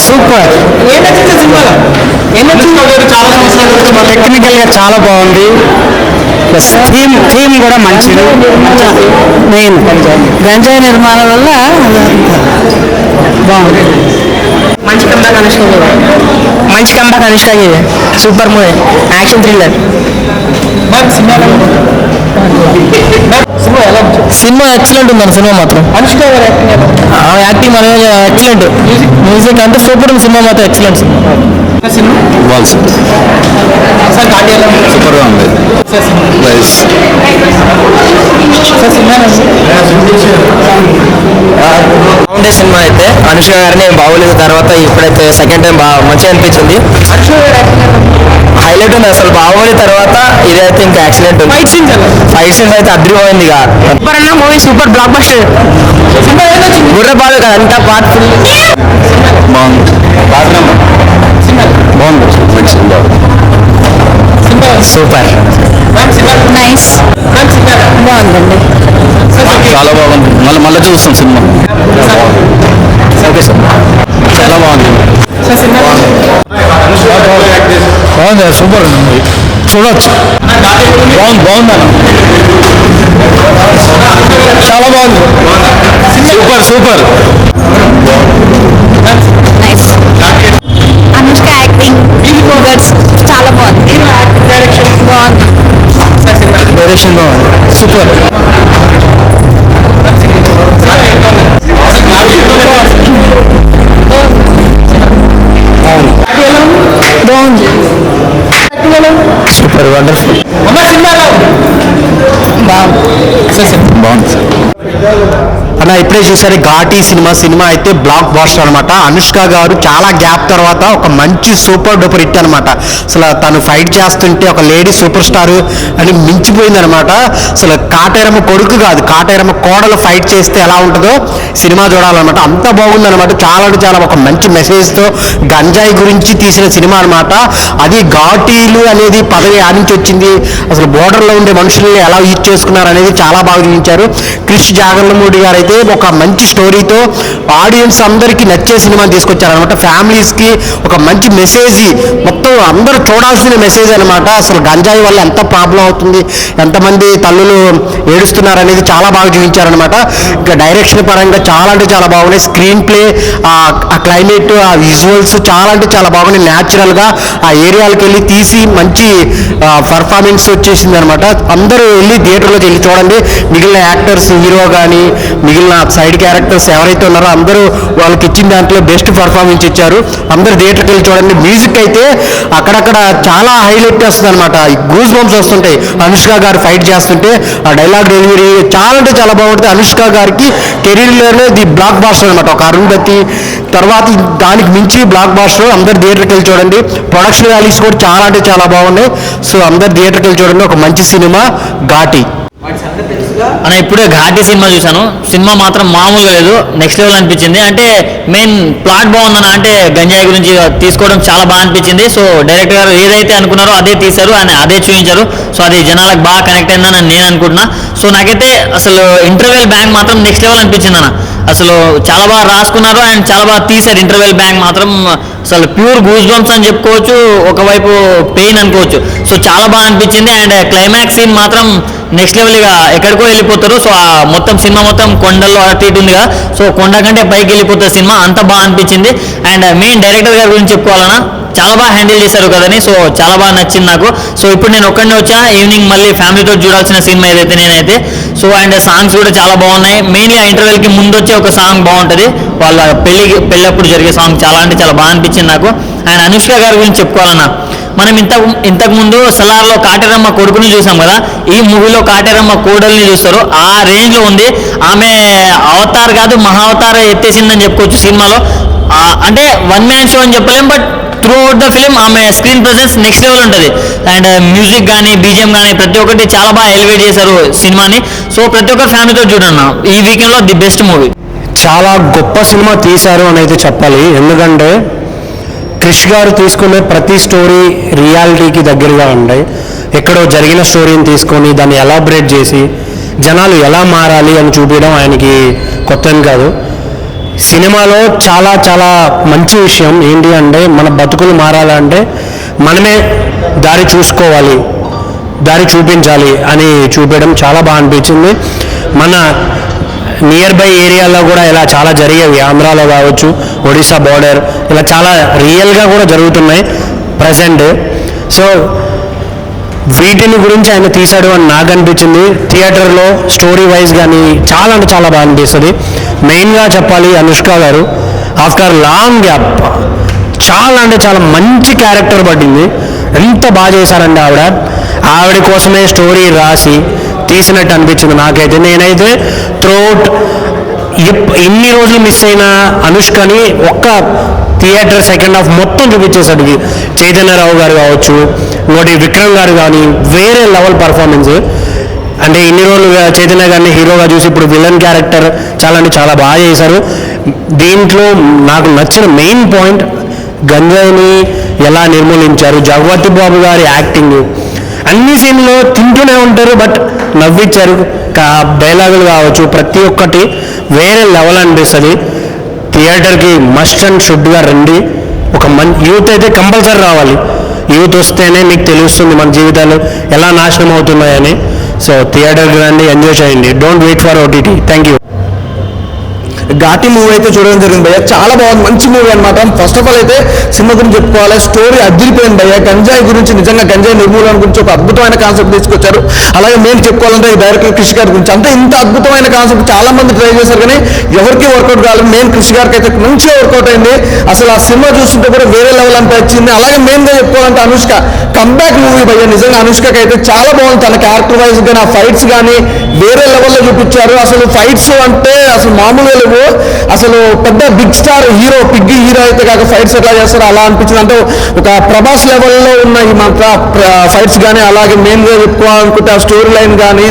Super. టెక్నికల్గా చాలా బాగుంది. థీమ్ కూడా మంచిది. మెయిన్ గంజాయి నిర్మాణం వల్ల బాగుంది. మంచి కంబ్యాక్ అనుష్కకి. Super movie, action thriller. సినిమా ఎక్సలెంట్ ఉందండి. సినిమా మాత్రం యాక్టింగ్ ఎక్సలెంట్, మ్యూజిక్ అంతా సూపర్ ఉంది. సినిమా మాత్రం ఎక్సలెంట్. సూపర్గా ఉంది. బాగుండే సినిమా అయితే అనుష్క గారిని బాగోలేదు తర్వాత ఇప్పుడైతే సెకండ్ టైం బాగా మంచిగా అనిపించింది. హైలైట్ ఉంది అసలు. బాహుబలి తర్వాత ఇదైతే ఇంకా యాక్సిడెంట్ ఉంది. ఫైట్ సీన్స్ అయితే అద్భుతమైంది. సూపర్ అన్న మూవీ, సూపర్ బ్లాక్ బస్టర్. గుర్రపాలు కదా అంతా పార్ట్ ఫుల్ బాగుంది. Super nice. బాగుందండి. చాలా బాగుంది. మళ్ళీ చూస్తాం సినిమా. ఓకే సార్, చాలా బాగుంది. బాగుంది, సూపర్ ఉంది. చూడొచ్చు. బాగుంది చాలా బాగుంది. సూపర్. అనుష్క యాక్టింగ్ చాలా బాగుంది. డైరెక్షన్ బాగుంది. సూపర్. Super wonderful. బాగుంది అన్న. ఇప్పుడే చూసారు ఘాటీ సినిమా అయితే బ్లాక్ బాస్టర్ అనమాట. అనుష్క గారు చాలా గ్యాప్ తర్వాత ఒక మంచి సూపర్ డూపర్ హిట్ అనమాట. అసలు తను ఫైట్ చేస్తుంటే ఒక లేడీ సూపర్ స్టార్ అని మించిపోయింది అనమాట. అసలు కాటేరమ్మ కొడుకు కాదు, కాటేరమ్మ కోడలు ఫైట్ చేస్తే ఎలా ఉంటుందో సినిమా చూడాలన్నమాట. అంత బాగుందన్నమాట. చాలా అంటే చాలా ఒక మంచి మెసేజ్తో గంజాయి గురించి తీసిన సినిమా అనమాట. అది ఘాటీలు అనేది పదవి ఆడించి వచ్చింది. అసలు బోర్డర్లో ఉండే మనుషుల్ని ఎలా యూజ్ చేసుకున్నారు అనేది చాలా బాగా చూపించారు. క్రిష్ జాగర్లమూడి గారు అయితే ఒక మంచి స్టోరీతో ఆడియన్స్ అందరికీ నచ్చే సినిమాని తీసుకొచ్చారనమాట. ఫ్యామిలీస్కి ఒక మంచి మెసేజ్, మొత్తం అందరూ చూడాల్సిన మెసేజ్ అనమాట. అసలు గంజాయి వల్ల ఎంత ప్రాబ్లం అవుతుంది, ఎంతమంది తల్లులు ఏడుస్తున్నారు అనేది చాలా బాగా చూపించారనమాట. ఇంకా డైరెక్షన్ పరంగా చాలా అంటే చాలా బాగున్నాయి. స్క్రీన్ ప్లే, ఆ క్లైమేట్, ఆ విజువల్స్ చాలా అంటే చాలా బాగున్నాయి. న్యాచురల్గా ఆ ఏరియాలకు వెళ్ళి తీసి మంచి పర్ఫార్మెన్స్ వచ్చేసింది అనమాట. అందరూ వెళ్ళి థియేటర్లోకి వెళ్ళి చూడండి. మిగిలిన యాక్టర్స్, హీరో కానీ మిగిలిన సైడ్ క్యారెక్టర్స్ ఎవరైతే ఉన్నారో అందరూ వాళ్ళకి ఇచ్చిన దాంట్లో బెస్ట్ పర్ఫార్మెన్స్ ఇచ్చారు. అందరూ థియేటర్కి వెళ్ళి చూడండి. మ్యూజిక్ అయితే అక్కడక్కడ చాలా హైలైట్ వస్తుంది అనమాట. గూస్ బంప్స్ వస్తుంటాయి అనుష్క గారు ఫైట్ చేస్తుంటే. ఆ డైలాగ్ డెలివరీ చాలా అంటే చాలా బాగుంటుంది. అనుష్క గారికి కెరీర్లోనే ది బ్లాక్ బాస్టర్ అనమాట. ఒక అరుంధతి తర్వాత దానికి మించి బ్లాక్ బాస్టర్. అందరు థియేటర్కి వెళ్ళి చూడండి. ప్రొడక్షన్ వాల్యూస్ కూడా చాలా అంటే చాలా బాగున్నాయి. సో అందరు థియేటర్కి వెళ్ళి చూడండి. ఒక మంచి సినిమా ఘాటీ అన్న. ఇప్పుడే ఘాటీ సినిమా చూశాను. సినిమా మాత్రం మామూలుగా లేదు, నెక్స్ట్ లెవెల్ అనిపించింది. అంటే మెయిన్ ప్లాట్ బాగుందన్న. అంటే గంజాయి గురించి తీసుకోవడం చాలా బాగా అనిపించింది. సో డైరెక్టర్ గారు ఏదైతే అనుకున్నారో అదే తీశారు అని అదే చూపించారు. సో అది జనాలకు బాగా కనెక్ట్ అయిందని నేను అనుకుంటున్నా. సో నాకైతే అసలు ఇంటర్వెల్ బ్యాంక్ మాత్రం నెక్స్ట్ లెవెల్ అనిపించింది అన్న. అసలు చాలా బాగా రాసుకున్నారు అండ్ చాలా బాగా తీశారు. ఇంటర్వెల్ బ్యాంక్ మాత్రం అసలు ప్యూర్ గూస్ బంప్స్ అని చెప్పుకోవచ్చు, ఒకవైపు పెయిన్ అనుకోవచ్చు. సో చాలా బాగా అనిపించింది. అండ్ క్లైమాక్స్ సీన్ మాత్రం నెక్స్ట్ లెవెల్ ఇక ఎక్కడికో వెళ్ళిపోతారు. సో ఆ మొత్తం సినిమా మొత్తం కొండల్లో అటు ఇటు ఉంది కదా. సో కొండ కంటే పైకి వెళ్ళిపోతుంది సినిమా. అంత బాగా అనిపించింది. అండ్ మెయిన్ డైరెక్టర్ గారి గురించి చెప్పుకోవాలన్నా, చాలా బాగా హ్యాండిల్ చేశారు కదని. సో చాలా బాగా నచ్చింది నాకు. సో ఇప్పుడు నేను ఒక్కడినే వచ్చా. ఈవినింగ్ మళ్ళీ ఫ్యామిలీతో చూడాల్సిన సినిమా ఏదైతే నేనైతే. సో అండ్ సాంగ్స్ కూడా చాలా బాగున్నాయి. మెయిన్లీ ఆ ఇంటర్వెల్కి ముందు వచ్చే ఒక సాంగ్ బాగుంటుంది, వాళ్ళ పెళ్ళప్పుడు జరిగే సాంగ్ చాలా అంటే చాలా బాగా అనిపించింది నాకు. అండ్ అనుష్క గారి గురించి చెప్పుకోవాలన్నా, మనం ఇంతకుముందు సలార్లో కాటేరమ్మ కొడుకుని చూసాం కదా. ఈ మూవీలో కాటేరమ్మ కోడల్ని చూస్తారు. ఆ రేంజ్లో ఉంది. ఆమె అవతార్ కాదు మహావతార్ ఎత్తేసిందని చెప్పుకోవచ్చు సినిమాలో. అంటే వన్ మ్యాన్ షో అని చెప్పలేం, but through out the film ఆమె స్క్రీన్ ప్రెసెన్స్ నెక్స్ట్ లెవెల్ ఉంటుంది. అండ్ మ్యూజిక్ కానీ బీజిఎం కానీ ప్రతి ఒక్కటి చాలా బాగా ఎలివేట్ చేశారు సినిమాని. సో ప్రతి ఒక్కరు ఫ్యామిలీతో చూడన్న, ఈ వీకెండ్లో ది బెస్ట్ మూవీ. చాలా గొప్ప సినిమా తీశారు అని అయితే చెప్పాలి. ఎందుకంటే క్రిష్ గారు తీసుకునే ప్రతి స్టోరీ రియాలిటీకి దగ్గరగా ఉంటాయి. ఎక్కడో జరిగిన స్టోరీని తీసుకొని దాన్ని ఎలాబరేట్ చేసి జనాలు ఎలా మారాలి అని చూపించడం ఆయనకి కొత్తని కాదు. సినిమాలో చాలా చాలా మంచి విషయం ఏంటి అంటే మన బతుకులు మారాలంటే మనమే దారి చూసుకోవాలి, దారి చూపించాలి అని చూపించడం చాలా బాగా అనిపించింది. మన నియర్ బై ఏరియాలో కూడా ఇలా చాలా జరిగేవి, ఆంధ్రాలో కావచ్చు, ఒడిశా బార్డర్, ఇలా చాలా రియల్గా కూడా జరుగుతున్నాయి ప్రజెంట్. సో వీటిని గురించి ఆయన తీశాడు అని నాకు అనిపించింది. థియేటర్లో స్టోరీ వైజ్ కానీ చాలా అంటే చాలా బాగా అనిపిస్తుంది. మెయిన్గా చెప్పాలి, అనుష్క గారు ఆఫ్టర్ లాంగ్ గ్యాప్ చాలా అంటే చాలా మంచి క్యారెక్టర్ పడింది. ఎంత బాగా చేశారండి ఆవిడ కోసమే స్టోరీ రాసి తీసినట్టు అనిపించింది నాకైతే. నేనైతే త్రూఅవుట్ ఇన్ని రోజులు మిస్ అయిన అనుష్కని ఒక్క థియేటర్ సెకండ్ హాఫ్ మొత్తం చూపించేశాడు. చైతన్యరావు గారు కావచ్చు, ఇంకోటి విక్రమ్ గారు కానీ వేరే లెవెల్ పర్ఫార్మెన్స్. అంటే ఇన్ని రోజులు చైతన్య గారిని హీరోగా చూసి ఇప్పుడు విలన్ క్యారెక్టర్ చాలా అంటే చాలా బాగా చేశారు. దీంట్లో నాకు నచ్చిన మెయిన్ పాయింట్ గంజాయిని ఎలా నిర్మూలించారు, జగపతి బాబు గారి యాక్టింగ్. అన్ని సీన్లో తింటూనే ఉంటారు బట్ నవ్వించారు. డైలాగులు కావచ్చు ప్రతి ఒక్కటి వేరే లెవెల్ అనిపిస్తుంది. థియేటర్కి మస్ట్ అండ్ షుడ్గా రండి. ఒక యూత్ అయితే కంపల్సరీ రావాలి. యూత్ వస్తేనే మీకు తెలుస్తుంది మన జీవితాలు ఎలా నాశనం అవుతున్నాయని. సో థియేటర్కి రండి, ఎంజాయ్ చేయండి. Don't wait for OTT. Thank you. Ghaati movie అయితే చూడడం జరిగింది భయ్య, చాలా బాగుంది, మంచి మూవీ అనమాట. ఫస్ట్ ఆఫ్ ఆల్ అయితే సినిమా గురించి చెప్పుకోవాలి, స్టోరీ అదిరిపోయింది భయ్య. గంజాయి గురించి, నిజంగా గంజాయి నిర్మూలన గురించి ఒక అద్భుతమైన కాన్సెప్ట్ తీసుకొచ్చారు. అలాగే మెయిన్ చెప్పుకోవాలంటే ఈ డైరెక్టర్ కృషి గారి గురించి, అంటే ఇంత అద్భుతమైన కాన్సెప్ట్ చాలా మంది ట్రై చేశారు కానీ ఎవరికి వర్కౌట్ కాలేదు. మెయిన్ కృషి గారికి అయితే మంచిగా వర్కౌట్ అయింది. అసలు ఆ సినిమా చూస్తుంటే కూడా వేరే లెవెల్ అనిపించింది. అలాగే మెయిన్గా చెప్పుకోవాలంటే అనుష్క కంబ్యాక్ మూవీ భయ్య. నిజంగా అనుష్కకి అయితే చాలా బాగుంది. తన క్యారెక్టర్ వైజ్ కానీ ఆ ఫైట్స్ కానీ వేరే లెవెల్లో చూపించారు. అసలు ఫైట్స్ అంటే అసలు మామూలుగా లేవు. అసలు పెద్ద బిగ్ స్టార్ హీరో, పిగ్గి హీరో అయితే కాక ఫైట్స్ ఎట్లా చేస్తారో అలా అనిపించింది. అంటే ఒక ప్రభాస్ లెవెల్లో ఉన్న ఈ మాత్ర ఫైట్స్ కానీ, అలాగే మెయిన్గా చెప్పుకోవాలనుకుంటే ఆ స్టోరీ లైన్ కానీ,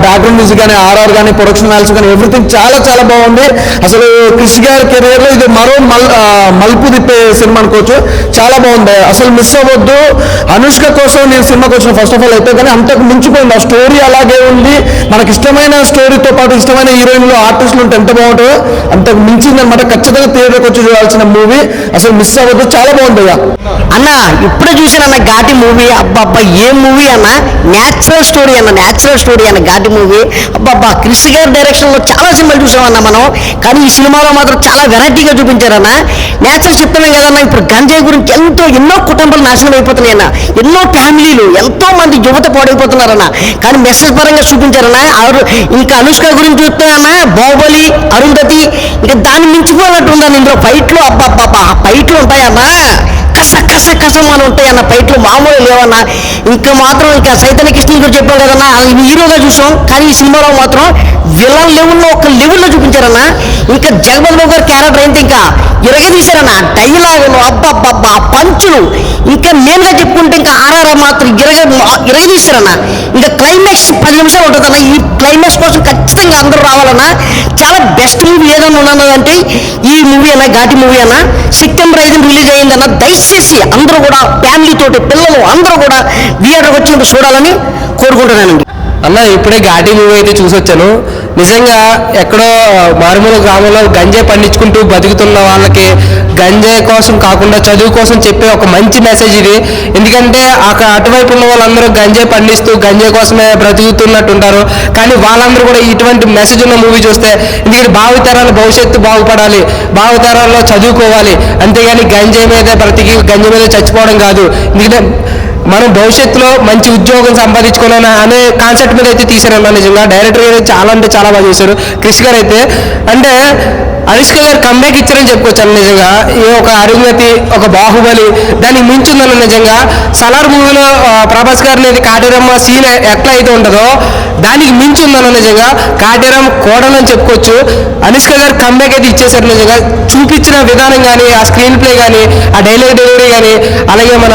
బ్యాక్గ్రౌండ్ మ్యూజిక్ కానీ, ఆర్ఆర్ కానీ, ప్రొడక్షన్ వాల్యూస్ కానీ ఎవ్రీథింగ్ చాలా చాలా బాగుంది. అసలు కృషి గారి కెరీర్లో ఇది మరో మలుపు తిప్పే సినిమా అనుకోవచ్చు. చాలా బాగుంది, అసలు మిస్ అవ్వద్దు. అనుష్క కోసం నేను సినిమాకి వచ్చిన ఫస్ట్ ఆఫ్ ఆల్ అయితే కానీ అంతకు మించిపోయింది. ఆ స్టోరీ అలాగే ఉంది. మనకి ఇష్టమైన స్టోరీతో పాటు ఇష్టమైన హీరోయిన్లు, ఆర్టిస్టులు ఉంటే ఎంత బాగుంటుందో అంతకు మించింది అనమాట. ఖచ్చితంగా థియేటర్కి వచ్చి చూడాల్సిన మూవీ, అసలు మిస్ అవ్వద్దు. చాలా బాగుంది అన్న. ఇప్పుడే చూసానన్న ఘాటి మూవీ. అబ్బాబ్బా ఏం మూవీ అన్న, న్యాచురల్ స్టోరీ అన్న ఘాటి మూవీ. అబ్బాబ్బా కృషి గారి డైరెక్షన్లో చాలా సినిమాలు చూసామన్న మనం, కానీ ఈ సినిమాలో మాత్రం చాలా వెరైటీగా చూపించారన్న. న్యాచురల్ చెప్తున్నాం కదన్న, ఇప్పుడు గంజాయి గురించి ఎన్నో కుటుంబాలు నాశనం అయిపోతున్నాయన్న, ఎన్నో ఫ్యామిలీలు, ఎంతో మంది యువత పాడైపోతున్నారన్న. కానీ మెసేజ్ పరంగా చూపించారన్న. ఇంకా అనుష్క గురించి చూస్తే అన్న, బాహుబలి, అరుంధతి, ఇంకా దాన్ని మించిపోయినట్టు ఉందని ఇందులో ఫైట్లు. అబ్బాబ్బా ఫైట్లు ఉంటాయన్నా, కసమని ఉంటాయన్న ఫైట్లు, మామూలు లేవన్నా. ఇంకా మాత్రం ఇంకా చైతన్య కృష్ణ గురించి చెప్పాం కదన్నా, హీరోగా చూసాం. కానీ ఈ సినిమాలో మాత్రం విలన్ లెవెల్లో ఒక లెవెల్లో చూపించారన్న. ఇంకా జగపతి బాబు గారి క్యారెక్టర్ అయితే ఇంకా ఇరగదీశారన్న. డైలాగులు, అబ్బాబ్బా పంచులు, ఇంకా నేనుగా చెప్పుకుంటే ఇంకా ఆర్ఆర్ మాత్రం ఇరగదీశారన్న. ఇంకా క్లైమాక్స్ 10 నిమిషాలు ఉంటుందన్న. ఈ క్లైమాక్స్ కోసం ఖచ్చితంగా అందరూ రావాలన్నా. చాలా బెస్ట్ మూవీ ఏదన్నా ఉన్నదంటే ఈ మూవీ అన్న, ఘాటి మూవీ అన్న. సెప్టెంబర్ 5 రిలీజ్ అయ్యిందన్న. దయచేసి అందరూ కూడా ఫ్యామిలీ తోటి, పిల్లలు అందరూ కూడా థియేటర్కి వచ్చి చూడాలని కోరుకుంటున్నానండి. అన్న ఇప్పుడే ఘాటి మూవీ అయితే చూసొచ్చాను. నిజంగా ఎక్కడో మారుమూల గ్రామంలో గంజాయి పండించుకుంటూ బతుకుతున్న వాళ్ళకి గంజాయి కోసం కాకుండా చదువు కోసం చెప్పే ఒక మంచి మెసేజ్ ఇది. ఎందుకంటే అటువైపు ఉన్న వాళ్ళందరూ గంజాయి పండిస్తూ గంజాయి కోసమే బ్రతుకుతున్నట్టు ఉంటారు. కానీ వాళ్ళందరూ కూడా ఇటువంటి మెసేజ్ ఉన్న మూవీ చూస్తే, ఎందుకంటే భావితరాల భవిష్యత్తు బాగుపడాలి, భావితరాల్లో చదువుకోవాలి, అంతేగాని గంజాయి మీద బ్రతికి గంజాయి మీద చచ్చిపోవడం కాదు. ఎందుకంటే మనం భవిష్యత్తులో మంచి ఉద్యోగం సంపాదించుకోవాలని అనే కాన్సెప్ట్ మీద అయితే తీశారన్న. నిజంగా డైరెక్టర్ గారు చాలా అంటే చాలా బాగా చేశారు. కృషి గారు అయితే అంటే అనుష్క గారు కంబ్యాక్ ఇచ్చారని చెప్పుకోవచ్చు. నిజంగా ఒక అరుంధతి, ఒక బాహుబలి దానికి మించుందన్న. నిజంగా సలార్ మూవీలో ప్రభాస్ గారిని కాటేరమ్మ సీన్ ఎట్లా అయితే ఉంటుందో దానికి మించి ఉందన్న. నిజంగా కాటేరమ్మ కోడలని చెప్పుకోవచ్చు. అనుష్క గారు కంబ్యాక్ అయితే ఇచ్చేసారు. నిజంగా చూపించిన విధానం కానీ, ఆ స్క్రీన్ ప్లే కానీ, ఆ డైలాగ్ డెలివరీ కానీ, అలాగే మన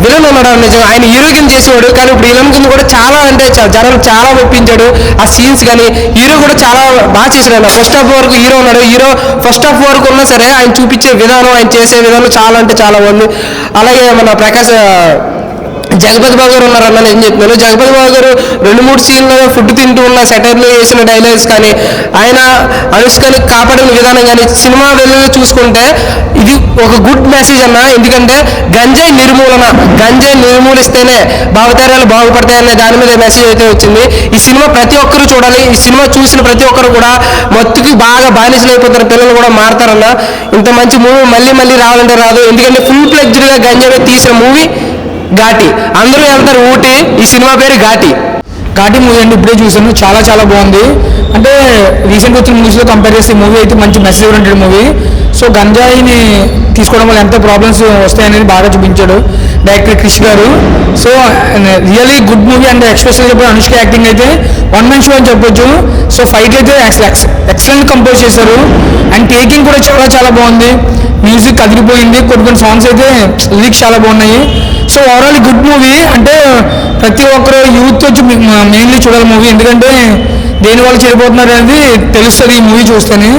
విలన్ ఉన్నాడు. నిజంగా ఆయన హీరోగిన్ చేసేవాడు, కానీ ఇప్పుడు విలన్ కింద కూడా చాలా అంటే జనాలు చాలా ఒప్పించాడు. ఆ సీన్స్ కానీ హీరో కూడా చాలా బాగా చేశాడు. ఆయన ఫస్ట్ హాఫ్ వరకు హీరో ఉన్నాడు. హీరో ఫస్ట్ హాఫ్ వరకు ఉన్నా సరే ఆయన చూపించే విధానం, ఆయన చేసే విధానం చాలా అంటే చాలా బాగుంది. అలాగే మన జగపతి బాబు గారు ఉన్నారన్న నేను చెప్తున్నాను. జగపతి బాబు గారు 2-3 సీన్లలో ఫుడ్ తింటూ ఉన్న సెటర్లు వేసిన డైలాగ్స్ కానీ, ఆయన అనుష్కని కాపాడిన విధానం కానీ, సినిమా వెళ్ళి చూసుకుంటే ఇది ఒక గుడ్ మెసేజ్ అన్న. ఎందుకంటే గంజాయి నిర్మూలిస్తేనే భావితరాలు బాగుపడతాయనే దాని మీద మెసేజ్ అయితే వచ్చింది. ఈ సినిమా ప్రతి ఒక్కరు చూడాలి. ఈ సినిమా చూసిన ప్రతి ఒక్కరు కూడా మత్తుకి బాగా బానిసలు అయిపోతారు, పిల్లలు కూడా మారతారన్న. ఇంత మంచి మూవీ మళ్ళీ మళ్ళీ రావాలంటే రాదు. ఎందుకంటే ఫుల్ ఫ్లెడ్జ్డ్గా గంజాయి తీసిన మూవీ ఘాటి. అందరూ వెళ్తారు ఊటీ, ఈ సినిమా పేరు ఘాటి. ఘాటి మూవీ అండి ఇప్పుడే చూసాను, చాలా చాలా బాగుంది. అంటే రీసెంట్గా వచ్చిన మూవీస్లో కంపేర్ చేస్తే మూవీ అయితే మంచి మెసేజ్ ఓరియంటెడ్ మూవీ. సో గంజాయిని తీసుకోవడం వల్ల ఎంత ప్రాబ్లమ్స్ వస్తాయనేది బాగా చూపించాడు డైరెక్టర్ క్రిష్ గారు. So really good movie. And special చెప్పిన అనుష్క యాక్టింగ్ అయితే వన్ మ్యాన్ షో అని చెప్పొచ్చు. సో ఫైట్ అయితే ఎక్సలెంట్ కంపోజ్ చేశారు. అండ్ టేకింగ్ కూడా చాలా చాలా బాగుంది. మ్యూజిక్ అదిరిపోయింది. కొన్ని సాంగ్స్ అయితే లిరిక్స్ చాలా బాగున్నాయి. So overall good movie. అంటే ప్రతి ఒక్కరు యూత్ వచ్చి మెయిన్లీ చూడాలి మూవీ. ఎందుకంటే దేని వాళ్ళు చెడిపోతున్నారు అనేది తెలుస్తుంది ఈ మూవీ చూస్తేనే.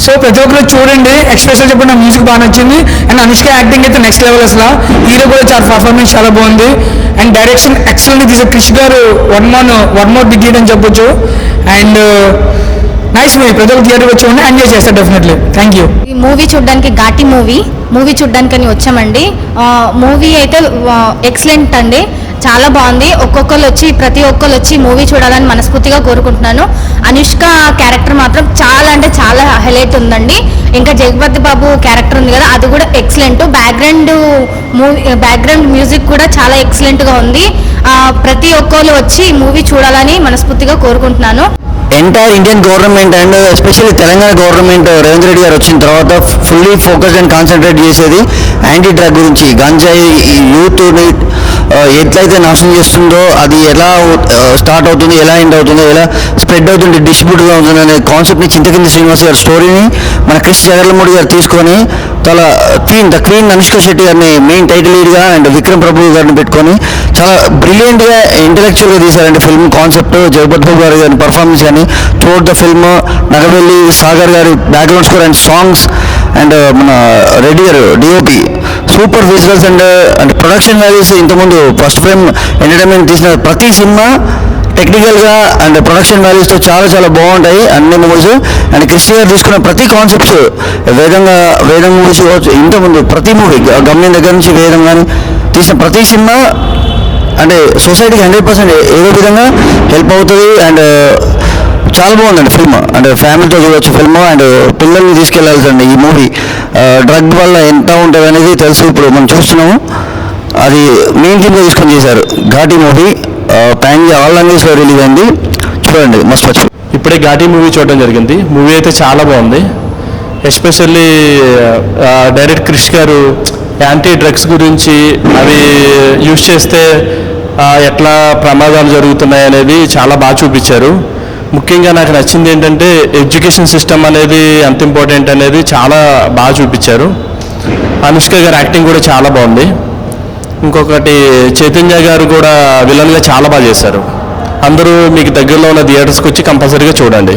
సో ప్రతి ఒక్కరు చూడండి. ఎక్స్పెషల్ చెప్పిన మ్యూజిక్ బాగా నచ్చింది. అండ్ అనుష్క యాక్టింగ్ అయితే నెక్స్ట్ లెవెల్ అసలు. హీరో కూడా చాలా పర్ఫార్మెన్స్ చాలా బాగుంది. అండ్ డైరెక్షన్ ఎక్సలెంట్ తీసే క్రిష్ గారు వన్ మోర్ బిగ్ హిట్ అని చెప్పొచ్చు. And nice movie. ప్రతి ఒక్క థియేటర్కి వచ్చి ఎంజాయ్ చేస్తారు డెఫినెట్లీ. Thank you. ఈ మూవీ చూడడానికి ఘాటి మూవీ చూడడానికి వచ్చామండి. మూవీ అయితే ఎక్సలెంట్ అండి, చాలా బాగుంది. ప్రతి ఒక్కరు వచ్చి మూవీ చూడాలని మనస్ఫూర్తిగా కోరుకుంటున్నాను. అనుష్క క్యారెక్టర్ మాత్రం చాలా అంటే చాలా హైలైట్ ఉందండి. ఇంకా జగపతి బాబు క్యారెక్టర్ ఉంది కదా, అది కూడా ఎక్సలెంట్. బ్యాక్గ్రౌండ్ మ్యూజిక్ కూడా చాలా ఎక్సలెంట్గా ఉంది. ప్రతి ఒక్కరు వచ్చి మూవీ చూడాలని మనస్ఫూర్తిగా కోరుకుంటున్నాను. Entire Indian government and especially Telangana government Revanth Reddy గారు వచ్చిన తర్వాత ఫుల్లీ ఫోకస్డ్ అండ్ కాన్సన్ట్రేట్ చేసేది యాంటీ డ్రగ్ గురించి. గంజాయి యూత్ని ఎట్లయితే నాశనం చేస్తుందో, అది ఎలా స్టార్ట్ అవుతుంది, ఎలా ఎండ్ అవుతుందో, ఎలా స్ప్రెడ్ అవుతుంది, డిస్ట్రిబ్యూట్గా అవుతుంది అనే కాన్సెప్ట్ని చింతకింది శ్రీనివాస్ గారి స్టోరీని మన క్రిష్ జగన్మోహన్ గారు తీసుకొని చాలా ద క్వీన్ అనుష్క శెట్టి గారిని మెయిన్ టైటిల్ లీడ్గా అండ్ విక్రమ్ ప్రభు గారిని పెట్టుకొని చాలా బ్రిలియంట్గా ఇంటలెక్చువల్గా తీశారండి ఫిల్మ్ కాన్సెప్ట్. జగపతి బాబు గారి పర్ఫార్మెన్స్ కానీ త్రూఅవుట్ ద ఫిల్మ్, నగవెల్లి సాగర్ గారి background score and songs and మన రెడ్డి గారు DOP super visuals and production values. ఇంతకుముందు ఫస్ట్ ఫ్రేమ్ ఎంటర్టైన్మెంట్ తీసిన ప్రతి సినిమా టెక్నికల్గా అండ్ ప్రొడక్షన్ వాల్యూస్తో చాలా చాలా బాగుంటాయి అన్ని మూవీస్. అండ్ క్రిష్ గారు తీసుకున్న ప్రతి కాన్సెప్ట్స్ వేదం మూవీస్ ఇంతకుముందు ప్రతి మూవీ గమ్యం దగ్గర నుంచి వేదం కానీ తీసిన ప్రతి సినిమా అంటే సొసైటీకి 100% ఏదో విధంగా హెల్ప్ అవుతుంది. అండ్ చాలా బాగుందండి ఫిల్మ్. అంటే ఫ్యామిలీతో చూడవచ్చు ఫిల్మ్. అండ్ పిల్లల్ని తీసుకెళ్ళాల్సిండి ఈ మూవీ. డ్రగ్ వల్ల ఎంత ఉంటుంది అనేది తెలుసు, ఇప్పుడు మనం చూస్తున్నాము. అది మెయిన్ థీమ్గా తీసుకొని చేశారు ఘాటి మూవీ. ఆల్ లాంగ్వేజ్లో రిలీజ్ అయింది, చూడండి మస్తు వచ్చు. ఇప్పుడే ఘాటి మూవీ చూడడం జరిగింది. మూవీ అయితే చాలా బాగుంది. ఎస్పెషల్లీ డైరెక్టర్ క్రిష్ గారు యాంటీ డ్రగ్స్ గురించి, అవి యూజ్ చేస్తే ఎట్లా ప్రమాదాలు జరుగుతున్నాయి అనేది చాలా బాగా చూపించారు. ముఖ్యంగా నాకు నచ్చింది ఏంటంటే ఎడ్యుకేషన్ సిస్టమ్ అనేది ఎంత ఇంపార్టెంట్ అనేది చాలా బాగా చూపించారు. అనుష్క గారి యాక్టింగ్ కూడా చాలా బాగుంది. ఇంకొకటి చైతన్య గారు కూడా విలన్గా చాలా బాగా చేశారు. అందరూ మీకు దగ్గరలో ఉన్న థియేటర్స్కి వచ్చి కంపల్సరీగా చూడండి.